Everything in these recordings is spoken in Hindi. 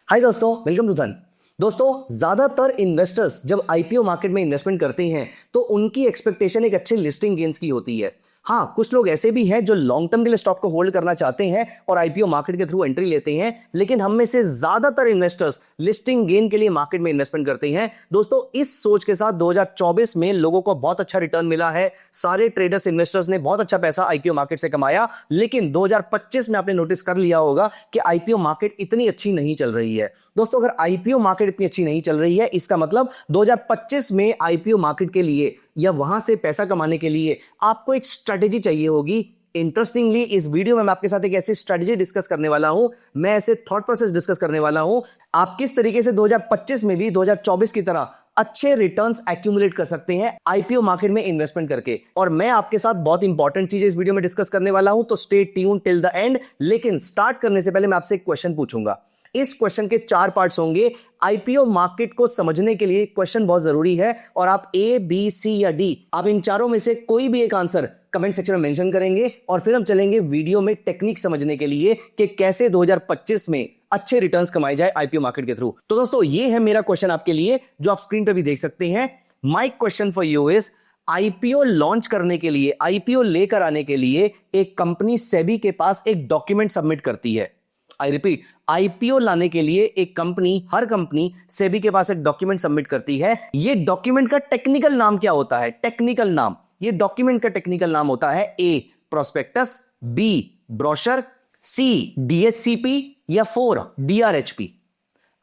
हाय दोस्तों, वेलकम टू धन। दोस्तों, ज्यादातर इन्वेस्टर्स जब आईपीओ मार्केट में इन्वेस्टमेंट करते हैं तो उनकी एक्सपेक्टेशन एक अच्छे लिस्टिंग गेन्स की होती है। हाँ, कुछ लोग ऐसे भी हैं जो लॉन्ग टर्म के लिए स्टॉक को होल्ड करना चाहते हैं और आईपीओ मार्केट के थ्रू एंट्री लेते हैं, लेकिन हम में से ज्यादातर इन्वेस्टर्स लिस्टिंग गेन के लिए मार्केट में इन्वेस्टमेंट करते हैं। दोस्तों, इस सोच के साथ 2024 में लोगों को बहुत अच्छा रिटर्न मिला है। सारे ट्रेडर्स, इन्वेस्टर्स ने बहुत अच्छा पैसा आईपीओ मार्केट से कमाया, लेकिन 2025 में आपने नोटिस कर लिया होगा कि आईपीओ मार्केट इतनी अच्छी नहीं चल रही है। दोस्तों, अगर आईपीओ मार्केट इतनी अच्छी नहीं चल रही है, इसका मतलब 2025 में आईपीओ मार्केट के लिए या वहां से पैसा कमाने के लिए आपको एक स्ट्रेटेजी चाहिए होगी। इंटरेस्टिंगली, इस वीडियो में मैं आपके साथ एक ऐसी स्ट्रेटेजी डिस्कस करने वाला हूं, मैं ऐसे थॉट प्रोसेस डिस्कस करने वाला हूं, आप किस तरीके से 2025 में भी 2024 की तरह अच्छे रिटर्न्स एक्यूमुलेट कर सकते हैं आईपीओ मार्केट में इन्वेस्टमेंट करके। और मैं आपके साथ बहुत इंपॉर्टेंट चीजें इस वीडियो में डिस्कस करने वाला हूं, तो stay tune till the end. लेकिन स्टार्ट करने से पहले मैं आपसे एक क्वेश्चन पूछूंगा। इस क्वेश्चन के 4 पार्ट्स होंगे। आईपीओ मार्केट को समझने के लिए क्वेश्चन बहुत जरूरी है और आप ए, बी, सी या डी, आप इन चारों में से कोई भी एक आंसर कमेंट सेक्शन में मेंशन करेंगे और फिर हम चलेंगे वीडियो में टेक्निक समझने के लिए कि कैसे 2025 में अच्छे रिटर्न्स कमाए जाए आईपीओ मार्केट के थ्रू। तो दोस्तों, ये है मेरा क्वेश्चन आपके लिए, जो आप स्क्रीन पर भी देख सकते हैं। My question for you is, IPO launch करने के लिए, आईपीओ लेकर आने के लिए एक कंपनी सेबी के पास एक डॉक्यूमेंट सबमिट करती है। आई रिपीट, आईपीओ लाने के लिए एक कंपनी, हर कंपनी सेबी के पास एक डॉक्यूमेंट सबमिट करती है। ये डॉक्यूमेंट का टेक्निकल नाम क्या होता है? टेक्निकल नाम, ये डॉक्यूमेंट का टेक्निकल नाम होता है A prospectus, B brochure, C DHCP या 4 DRHP.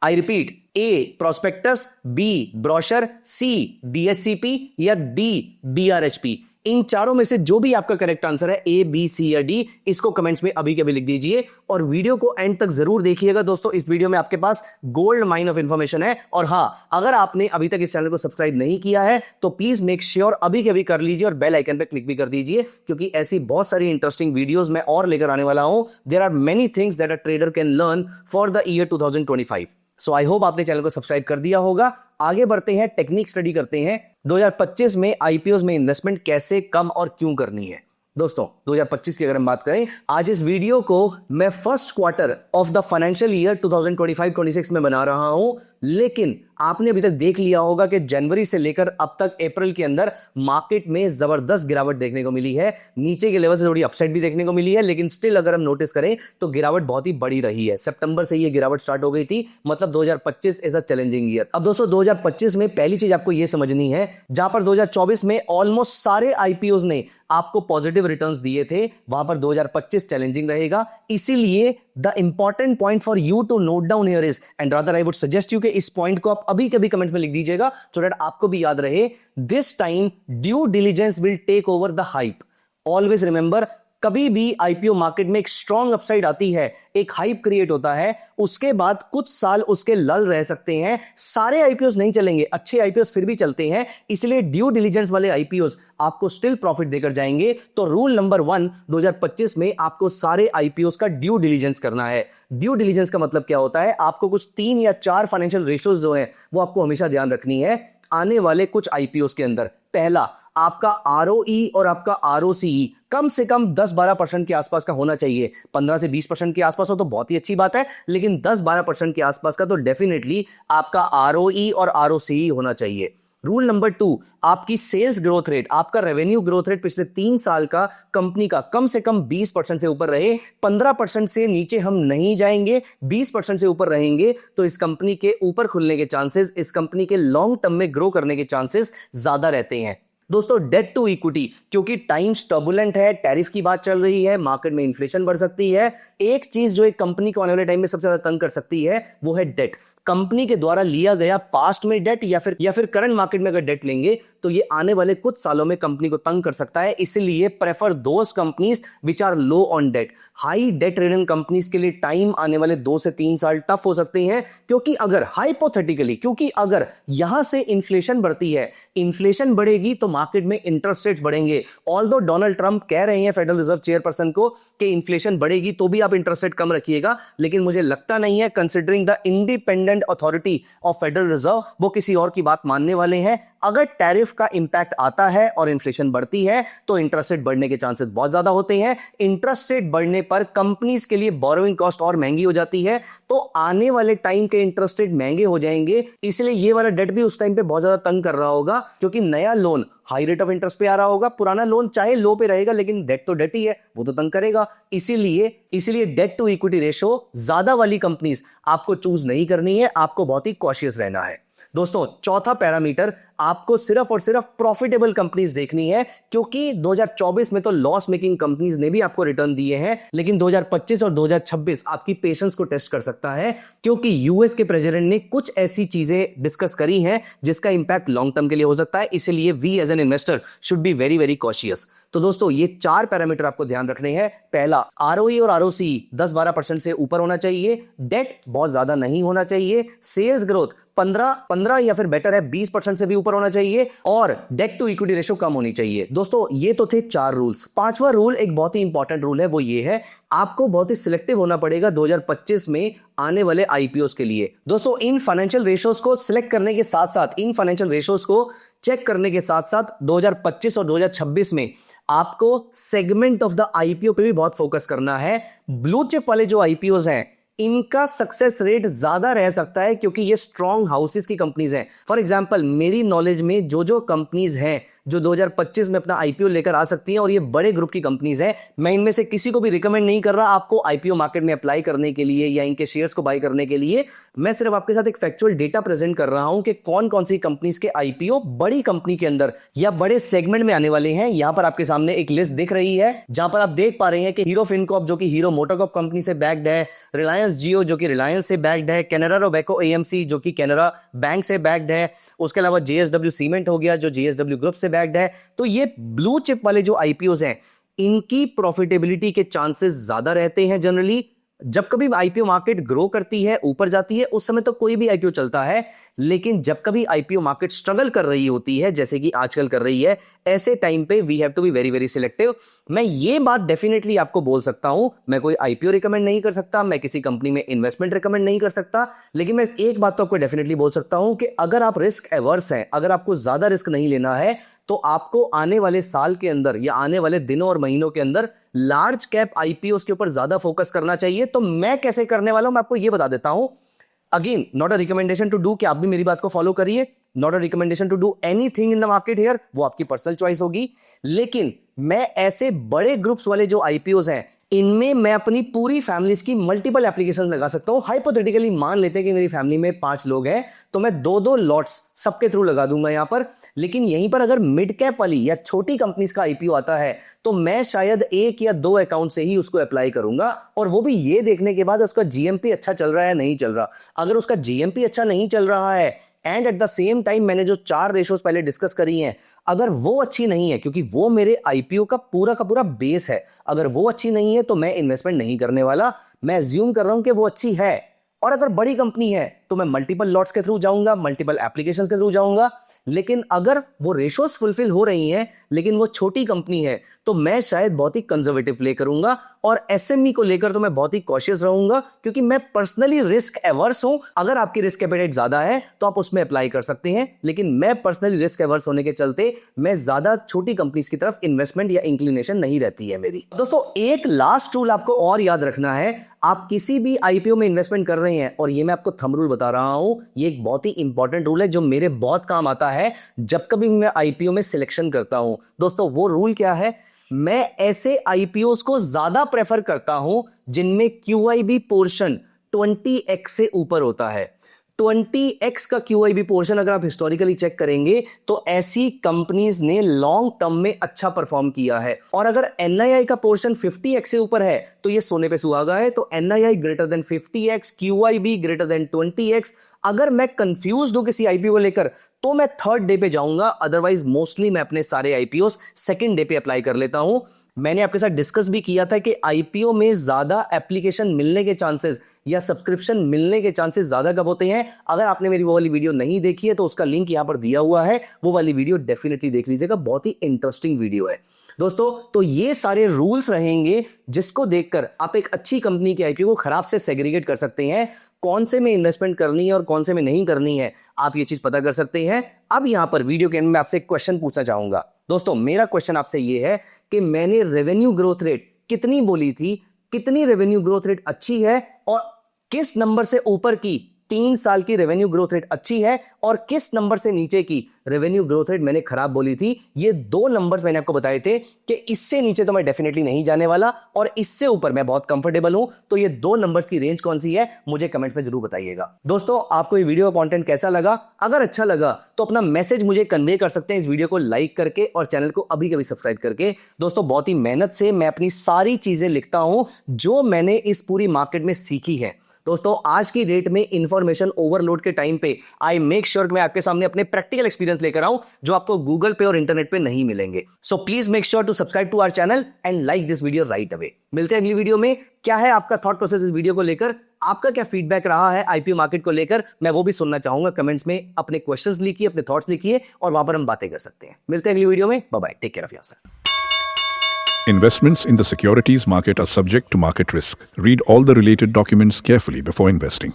I repeat, A prospectus, B brochure, C DHCP या डी डीआरएचपी। इन चारों में से जो भी आपका करेक्ट आंसर है, ए, बी, सी या डी, इसको कमेंट्स में अभी के अभी लिख दीजिए और वीडियो को एंड तक जरूर देखिएगा। दोस्तों, इस वीडियो में आपके पास गोल्ड माइन ऑफ इंफॉर्मेशन है। और हां, अगर आपने अभी तक इस चैनल को सब्सक्राइब नहीं किया है तो प्लीज मेक श्योर अभी के अभी कर लीजिए और बेल आइकन पर क्लिक भी कर दीजिए, क्योंकि ऐसी बहुत सारी इंटरेस्टिंग वीडियोस मैं और लेकर आने वाला हूं। There are many things that a trader can learn for the year 2025। So I hope आपने चैनल को सब्सक्राइब कर दिया होगा। आगे बढ़ते हैं, टेक्निक स्टडी करते हैं। 2025 में आईपीओ में इन्वेस्टमेंट कैसे, कम और क्यों करनी है। दोस्तों, 2025 की अगर हम बात करें, आज इस वीडियो को मैं first quarter of the financial year 2025-26 में बना रहा हूं, लेकिन आपने अभी तक देख लिया होगा कि जनवरी से लेकर अब तक अप्रैल के अंदर मार्केट में जबरदस्त गिरावट देखने को मिली है। नीचे के लेवल से थोड़ी अपसाइड भी देखने को मिली है, लेकिन स्टिल अगर हम नोटिस करें तो गिरावट बहुत ही बड़ी रही है। सितंबर से ये गिरावट स्टार्ट हो गई थी, मतलब 2025 इज अ चैलेंजिंग ईयर। अब दोस्तों, 2025 में पहली चीज आपको यह समझनी है, जहां पर 2024 में ऑलमोस्ट सारे आईपीओ ने आपको पॉजिटिव रिटर्न्स दिए थे, वहां पर 2025 चैलेंजिंग रहेगा। इसीलिए the important point for you to note down here is, and rather I would suggest you कि इस पॉइंट को आप अभी कभी कमेंट में लिख दीजिएगा सो दैट आपको भी याद रहे। This time due diligence will take over the hype. Always remember, कभी भी आईपीओ मार्केट में एक स्ट्रॉन्ग अपसाइड आती है, एक हाइप क्रिएट होता है, उसके बाद कुछ साल उसके लल रह सकते हैं। सारे आईपीओस नहीं चलेंगे, अच्छे आईपीओस फिर भी चलते हैं, इसलिए ड्यू डिलिजेंस वाले आईपीओस आपको स्टिल प्रॉफिट देकर जाएंगे। तो रूल नंबर 1, 2025 में आपको सारे आईपीओस का ड्यू डिलिजेंस करना है। ड्यू डिलिजेंस का मतलब क्या होता है? आपको कुछ 3 या 4 फाइनेंशियल रेशियोज जो है वो आपको हमेशा ध्यान रखनी है आने वाले कुछ आईपीओस के अंदर। पहला, आपका आरओई और आपका आरओसीई कम से कम 10-12% के आसपास का होना चाहिए। 15 से 20% के आसपास हो तो बहुत ही अच्छी बात है, लेकिन 10-12% के आसपास का तो डेफिनेटली आपका आरओई और आरओसीई होना चाहिए। रूल नंबर 2, आपकी सेल्स ग्रोथ रेट, आपका रेवेन्यू ग्रोथ रेट पिछले 3 साल का कंपनी का कम से कम 20% से ऊपर रहे। 15% से नीचे हम नहीं जाएंगे, 20% से ऊपर रहेंगे तो इस कंपनी के ऊपर खुलने के चांसेस, इस कंपनी के लॉन्ग टर्म में ग्रो करने के चांसेस ज्यादा रहते हैं। दोस्तों, डेट टू इक्विटी, क्योंकि टाइम्स टर्बुलेंट है, टैरिफ की बात चल रही है, मार्केट में इन्फ्लेशन बढ़ सकती है। एक चीज जो एक कंपनी को आने वाले टाइम में सबसे ज्यादा तंग कर सकती है वो है डेट। कंपनी के द्वारा लिया गया पास्ट में डेट या फिर करंट मार्केट में अगर डेट लेंगे तो ये आने वाले कुछ सालों में कंपनी को तंग कर सकता है। इसलिए prefer those companies which are low on debt. High debt ridden companies के लिए टाइम आने वाले 2 से 3 साल टफ हो सकते हैं, क्योंकि अगर हाइपोथेटिकली, क्योंकि अगर यहां से इन्फ्लेशन बढ़ती है, इन्फ्लेशन बढ़ेगी तो मार्केट में इंटरेस्ट रेट्स बढ़ेंगे। ऑल्दो डोनाल्ड ट्रंप कह रहे हैं फेडरल रिजर्व चेयरपर्सन को कि इन्फ्लेशन बढ़ेगी तो भी आप इंटरेस्ट रेट कम रखिएगा, लेकिन मुझे लगता नहीं है, considering the independent authority of federal reserve, वो किसी और की बात मानने वाले हैं। अगर टैरिफ का इंपैक्ट आता है और इन्फ्लेशन बढ़ती है तो इंटरेस्ट रेट बढ़ने के चांसेस बहुत ज्यादा होते हैं। इंटरेस्ट रेट बढ़ने पर कंपनीज के लिए बोरोइंग कॉस्ट और महंगी हो जाती है, तो आने वाले टाइम के इंटरेस्ट रेट महंगे हो जाएंगे। इसलिए ये वाला डेट भी उस टाइम पे बहुत ज्यादा तंग कर रहा होगा, क्योंकि नया loan high rate of interest पे आ रहा होगा, पुराना लोन चाहे लो पे रहेगा लेकिन डेट तो डेट ही है, वो तो तंग करेगा। इसीलिए डेट टू इक्विटी रेशो ज्यादा वाली कंपनीज आपको चूज नहीं करनी है, आपको बहुत ही कॉशियस रहना है। दोस्तों, चौथा पैरामीटर, आपको सिर्फ और सिर्फ प्रॉफिटेबल कंपनीज देखनी है, क्योंकि 2024 में तो लॉस मेकिंग कंपनीज ने भी आपको रिटर्न दिए हैं, लेकिन 2025 और 2026 आपकी पेशेंस को टेस्ट कर सकता है, क्योंकि यूएस के प्रेसिडेंट ने कुछ ऐसी चीजें डिस्कस करी हैं जिसका इंपैक्ट लॉन्ग टर्म के लिए हो सकता है। इसलिए we as an investor should be very very cautious. तो दोस्तों, ये 4 पैरामीटर आपको ध्यान रखने हैं। पहला, आरओई और आरओसी 10-12% से ऊपर होना चाहिए, डेट बहुत ज्यादा नहीं होना चाहिए, सेल्स ग्रोथ 15 या फिर बेटर है 20% से भी ऊपर होना चाहिए, और डेट टू इक्विटी रेशो कम होनी चाहिए। दोस्तों, ये तो थे 4 रूल्स। पांचवा रूल एक बहुत ही इंपॉर्टेंट रूल है, वो ये है, आपको बहुत ही सिलेक्टिव होना पड़ेगा 2025 में आने वाले आईपीओस के लिए। दोस्तों, इन फाइनेंशियल रेशोस को सिलेक्ट करने के साथ साथ, इन फाइनेंशियल रेशोस को चेक करने के साथ साथ 2025 और 2026 में आपको सेगमेंट ऑफ द आईपीओ पे भी बहुत फोकस करना है। ब्लू चिप वाले जो आईपीओस हैं, इनका सक्सेस रेट ज्यादा रह सकता है, क्योंकि ये स्ट्रॉन्ग हाउसेस की कंपनीज हैं। फॉर एग्जांपल, मेरी नॉलेज में जो कंपनीज हैं जो 2025 में अपना आईपीओ लेकर आ सकती हैं, और ये बड़े ग्रुप की कंपनीज हैं, मैं इनमें से किसी को भी रिकमेंड नहीं कर रहा आपको आईपीओ मार्केट में अप्लाई करने के लिए या इनके शेयर्स को बाय करने के लिए। मैं सिर्फ आपके साथ एक फैक्चुअल डेटा प्रेजेंट कर रहा हूं कि कौन कौन सी कंपनीज के आईपीओ बड़ी कंपनी के अंदर या बड़े सेगमेंट में आने वाले हैं। यहां पर आपके सामने एक लिस्ट दिख रही है, जहां पर आप देख पा रहे हैं कि हीरो फिनकॉर्प जो कि हीरो मोटोकॉर्प कंपनी से बैक्ड है, रिलायंस जियो जो कि रिलायंस से बैक्ड है, कैनरा रोबेको एएमसी जो कि कैनरा बैंक से बैक्ड है, उसके अलावा जेएसडब्ल्यू सीमेंट हो गया जो जेएसडब्ल्यू ग्रुप से बैक्ड है। तो ये ब्लू चिप वाले जो आईपीओस हैं, इनकी प्रॉफिटेबिलिटी के चांसेस ज्यादा रहते हैं जनरली। जब कभी आईपीओ मार्केट ग्रो करती है, ऊपर जाती है, उस समय तो कोई भी आईपीओ चलता है, लेकिन जब कभी आईपीओ मार्केट स्ट्रगल कर रही होती है, जैसे कि आजकल कर रही है, ऐसे टाइम पे we have to be very very selective. मैं ये बात डेफिनेटली आपको बोल सकता हूं, मैं कोई आईपीओ रिकमेंड नहीं कर सकता, मैं किसी कंपनी में इन्वेस्टमेंट रिकमेंड नहीं कर सकता, लेकिन मैं एक बात तो आपको डेफिनेटली बोल सकता हूं कि अगर आप रिस्क एवर्स हैं, अगर आपको ज्यादा रिस्क नहीं लेना है, तो आपको आने वाले साल के अंदर या आने वाले दिनों और महीनों के अंदर लार्ज कैप आईपीओस के ऊपर ज्यादा फोकस करना चाहिए। तो मैं कैसे करने वाला हूं, मैं आपको यह बता देता हूं। Again, not a recommendation to do कि आप भी मेरी बात को फॉलो करिए, not a recommendation to do anything in the market here, वो आपकी पर्सनल चॉइस होगी। लेकिन मैं ऐसे बड़े ग्रुप्स वाले जो आईपीओस हैं, इनमें मैं अपनी पूरी फैमिलीज की मल्टीपल एप्लीकेशन लगा सकता हूं। हाइपोथेटिकली मान लेते हैं कि मेरी फैमिली में 5 लोग हैं, तो मैं 2-2 लॉट्स सबके थ्रू लगा दूंगा यहां पर। लेकिन यहीं पर अगर मिड कैप वाली या छोटी कंपनीज का आईपीओ आता है, तो मैं शायद 1 या 2 अकाउंट से ही उसको अप्लाई करूंगा, और वो भी ये देखने के बाद उसका जीएमपी अच्छा चल रहा है नहीं चल रहा। अगर उसका जीएमपी अच्छा नहीं चल रहा है and at the same time मैंने जो 4 रेशोस पहले डिस्कस करी हैं, अगर वो अच्छी नहीं है, क्योंकि वो मेरे आईपीओ का पूरा बेस है, अगर वो अच्छी नहीं है तो मैं इन्वेस्टमेंट नहीं करने वाला। मैं अज्यूम कर रहा हूं कि वो अच्छी है, और अगर बड़ी कंपनी है तो मैं मल्टीपल लॉट्स के थ्रू जाऊंगा, मल्टीपल एप्लीकेशंस के थ्रू जाऊंगा। लेकिन अगर वो रेशोस फुलफिल हो रही हैं लेकिन वो छोटी कंपनी है, तो मैं शायद बहुत ही कंजर्वेटिव प्ले करूंगा, और एसएमई को लेकर तो मैं बहुत ही कॉशियस रहूंगा, क्योंकि मैं पर्सनली रिस्क एवर्स हूं। अगर आपकी रिस्क एपेटाइट ज्यादा है तो आप उसमें अप्लाई कर सकते हैं, लेकिन मैं पर्सनली रिस्क एवर्स होने के चलते मैं ज्यादा छोटी कंपनीज की तरफ इन्वेस्टमेंट या इंक्लिनेशन नहीं रहती है मेरी। दोस्तों, एक लास्ट रूल आपको और याद रखना है, आप किसी भी आईपीओ में इन्वेस्टमेंट कर रहे हैं, और ये मैं आपको थंब रूल बता रहा हूं, ये एक बहुत ही इंपॉर्टेंट रूल है जो मेरे बहुत काम आता है जब कभी मैं आईपीओ में सिलेक्शन करता हूं। दोस्तों, वो रूल क्या है, मैं ऐसे आईपीओस को ज्यादा प्रेफर करता हूं जिनमें क्यूआईबी पोर्शन 20x से ऊपर होता है। 20x का QIB पोर्शन अगर आप हिस्टोरिकली चेक करेंगे तो ऐसी कंपनीज ने लॉन्ग टर्म में अच्छा परफॉर्म किया है। और अगर NII का पोर्शन 50x से ऊपर है तो ये सोने पे सुहागा है। तो NII greater than 50x, QIB greater than 20x। अगर मैं कंफ्यूज हूं किसी आईपीओ को लेकर तो मैं थर्ड डे पे जाऊंगा, अदरवाइज मोस्टली मैं अपने सारे आईपीओस सेकंड डे पे अप्लाई कर लेता हूं। मैंने आपके साथ डिस्कस भी किया था कि आईपीओ में ज्यादा एप्लीकेशन मिलने के चांसेस या सब्सक्रिप्शन मिलने के चांसेस ज्यादा कब होते हैं। अगर आपने मेरी वो वाली वीडियो नहीं देखी है तो उसका लिंक यहां पर दिया हुआ है, वो वाली वीडियो डेफिनेटली देख लीजिएगा, बहुत ही इंटरेस्टिंग वीडियो है। दोस्तों तो ये सारे रूल्स रहेंगे जिसको देखकर आप एक अच्छी कंपनी के आईपीओ को खराब से सेग्रीगेट कर सकते हैं। कौन से में इन्वेस्टमेंट करनी है और कौन से में नहीं करनी है, आप ये चीज पता कर सकते हैं। अब यहां पर वीडियो के एंड में आपसे एक क्वेश्चन पूछना चाहूंगा। दोस्तों मेरा क्वेश्चन आपसे ये है कि मैंने रेवेन्यू ग्रोथ रेट कितनी बोली थी, कितनी रेवेन्यू ग्रोथ रेट अच्छी है और किस नंबर से ऊपर की 3 साल की रेवेन्यू ग्रोथ रेट अच्छी है और किस नंबर से नीचे की रेवेन्यू ग्रोथ रेट मैंने खराब बोली थी। ये 2 नंबर्स मैंने आपको बताए थे कि इससे नीचे तो मैं डेफिनेटली नहीं जाने वाला और इससे ऊपर मैं बहुत कंफर्टेबल हूं। तो ये 2 नंबर्स की रेंज कौन सी है, मुझे कमेंट्स में जरूर बताइएगा। दोस्तों आपको ये वीडियो का कंटेंट कैसा लगा? अगर अच्छा लगा तो अपना मैसेज मुझे कन्वे कर सकते हैं इस वीडियो को लाइक करके और चैनल को अभी कभी सब्सक्राइब करके। दोस्तों बहुत ही मेहनत से मैं अपनी सारी चीजें लिखता हूं जो मैंने इस पूरी मार्केट में सीखी है। दोस्तों आज की डेट में इंफॉर्मेशन ओवरलोड के टाइम पे आई मेक श्योर मैं आपके सामने अपने प्रैक्टिकल एक्सपीरियंस लेकर आऊं जो आपको गूगल पे और इंटरनेट पे नहीं मिलेंगे। So please make sure to subscribe to our channel and like this video right away. मिलते हैं अगली वीडियो में। क्या है आपका थॉट प्रोसेस इस वीडियो को लेकर, आपका क्या फीडबैक रहा है आईपीओ मार्केट को लेकर, मैं वो भी सुनना चाहूंगा। कमेंट्स में अपने क्वेश्चंस लिखिए, अपने थॉट्स लिखिए और वहां पर हम बातें कर सकते हैं। मिलते हैं अगली वीडियो में। Bye bye, take care of yourself. Investments in the securities market are subject to market risk. Read all the related documents carefully before investing.